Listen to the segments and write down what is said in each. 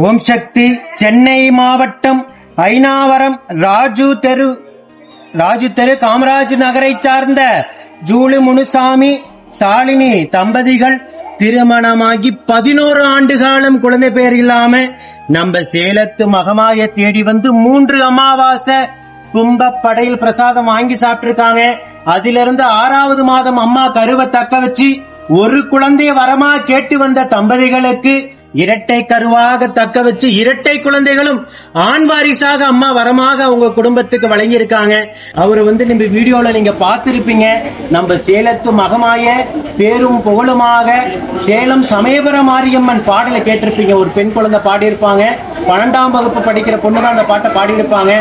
ஓம் சக்தி. சென்னை மாவட்டம் ஐனாவரம் ராஜு தெரு காமராஜ் நகரை சார்ந்த ஜூலி முனுசாமி சாலினி தம்பதிகள் திருமணமாகி 11 ஆண்டு காலம் குழந்தை பேர் இல்லாம நம்ம சேலத்து மகமாய தேடி வந்து 3 அமாவாசை கும்ப படையில் பிரசாதம் வாங்கி சாப்பிட்டு இருக்காங்க. அதிலிருந்து 6வது மாதம் அம்மா கருவை தக்க வச்சு ஒரு குழந்தைய வரமா கேட்டு வந்த தம்பதிகளுக்கு இரட்டை கருவாக தக்க வச்சு இரட்டை குழந்தைகளும் ஆண் வாரிசாக அம்மா வரமாக அவங்க குடும்பத்துக்கு வழங்கி இருக்காங்க. அவரு நம்ம வீடியோல நீங்க பார்த்திருப்பீங்க. நம்ம சேலத்து மகமாய பேரும் புகழுமாக சேலம் சமயபுர மாரியம்மன் பாடலை கேட்டிருப்பீங்க. ஒரு பெண் குழந்தை பாடியிருப்பாங்க. 12ஆம் வகுப்பு படிக்கிற பொண்ணுதான் அந்த பாட்டை பாடியிருப்பாங்க.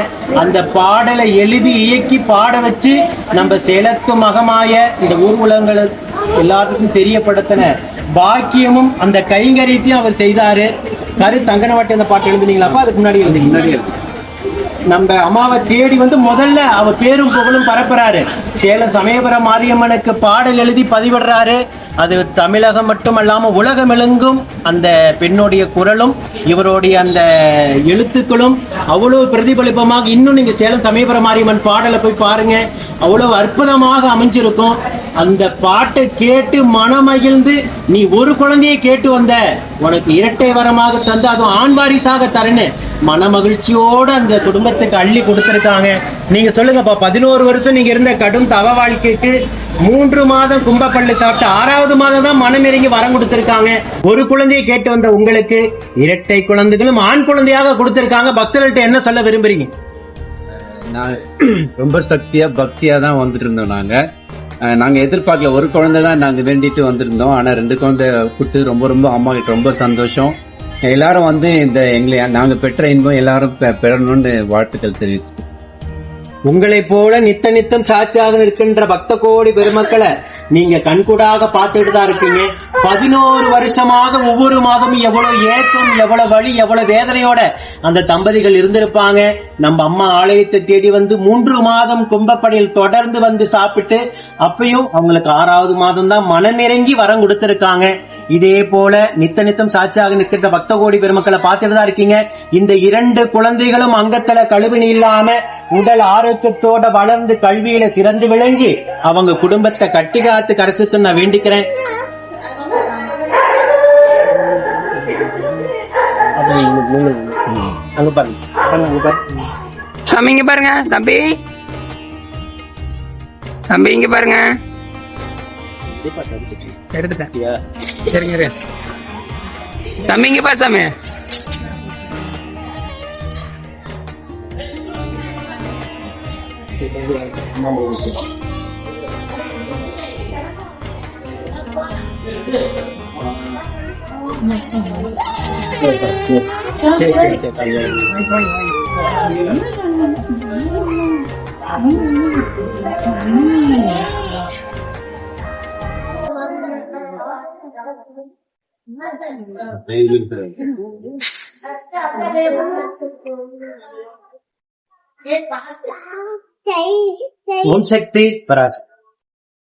அந்த பாடலை எழுதி இயக்கி பாட வச்சு நம்ம சேலத்து மகமாய இந்த ஊர் உலகங்களுக்கு எல்லாருக்கும் தெரியப்படுத்தின பாக்கியமும் அந்த கைங்கரியத்தையும் அவர் செய்தாரு. கரு தங்கனவாட்டி அந்த பாட்டு எழுதுனீங்களாப்பா? அதுக்கு முன்னாடி எழுதுனீங்க. நம்ம அம்மாவை தேடி வந்து முதல்ல அவர் பேரும் புகழும் பரப்புறாரு. சேலம் சமயபுர மாரியம்மனுக்கு பாடல் எழுதி பதிவிடுறாரு. அது தமிழகம் மட்டுமல்லாம உலகமெழுங்கும் அந்த பெண்ணுடைய குரலும் இவருடைய அந்த எழுத்துக்களும் அவ்வளவு பிரதிபலிப்பமாக இன்னும் நீங்க சேலம் சமயபுர மாரியம்மன் பாடலை போய் பாருங்க, அவ்வளவு அற்புதமாக அமைஞ்சிருக்கும். அந்த பாட்டை கேட்டு மனமகிழ்ந்து நீ ஒரு குழந்தையை கேட்டு வந்த, உனக்கு இரட்டை வரமாக தந்து அதுவும் ஆண் வாரிசாக தரேன்னு மன மகிழ்ச்சியோட அந்த குடும்பத்துக்கு அள்ளி கொடுத்திருக்காங்க. நீங்க சொல்லுங்கப்பா, 11 வருஷம் நீங்க இருந்த கடும் தவ வாழ்க்கைக்கு 3 மாதம் கும்பப்பள்ளி சாப்பிட்டு 6வது மாதம் தான் மனமிறங்கி வரம் கொடுத்திருக்காங்க. ஒரு குழந்தையை கேட்டு வந்த உங்களுக்கு இரட்டை குழந்தைகளும் ஆண் குழந்தையாக கொடுத்திருக்காங்க. பக்தர்கள்ட்ட என்ன சொல்ல விரும்புறீங்க? நான் ரொம்ப சக்தியா பக்தியா தான் வந்துட்டு இருந்தோம். நாங்க எதிர்பார்க்கல, ஒரு குழந்தை தான் நாங்க வேண்டிட்டு வந்திருந்தோம். ஆனா 2 குழந்தை கொடுத்து ரொம்ப அம்மா கிட்ட ரொம்ப சந்தோஷம். எல்லாரும் இந்த நாங்க பெற்ற இன்பம் எல்லாரும் பெறணும்னு வாழ்த்துக்கள் தெரிவிச்சு, உங்களை போல நித்தம் சாட்சியாக இருக்கின்ற பக்த கோடி பெருமக்களை நீங்க கண்கூடாக பார்த்துட்டு தான் இருக்கீங்க. 11 வருஷமாக ஒவ்வொரு மாதமும் எவ்வளவு ஏக்கம், எவ்வளவு வலி, எவ்வளவு வேதனையோட அந்த தம்பதிகள் இருந்திருப்பாங்க. நம்ம அம்மா ஆலயத்தை தேடி வந்து 3 மாதம் கும்பப்படையில் தொடர்ந்து வந்து சாப்பிட்டு அப்பயும் அவங்களுக்கு 6வது மாதம் தான் மனமிறங்கி வரம் கொடுத்திருக்காங்க. இதே போல நித்தம் சாட்சியாக நிற்கின்ற பக்த கோடி பெருமக்களை பார்த்துட்டு தான் இருக்கீங்க. இந்த 2 குழந்தைகளும் அங்கத்துல கழுவினி இல்லாம உடல் ஆரோக்கியத்தோட வளர்ந்து கல்வியில சிறந்து விளங்கி அவங்க குடும்பத்தை கட்டி காத்து கரைச்சுன்னு நான் வேண்டிக்கிறேன். அங்க பாருங்க, சாமி இங்க பாருங்க. தம்பி இங்க பாருங்க. எடுத்துட்டேன். சரிங்க தம்பி இங்க பாரு. சாமி ஓம் சக்தி பராசக்தி.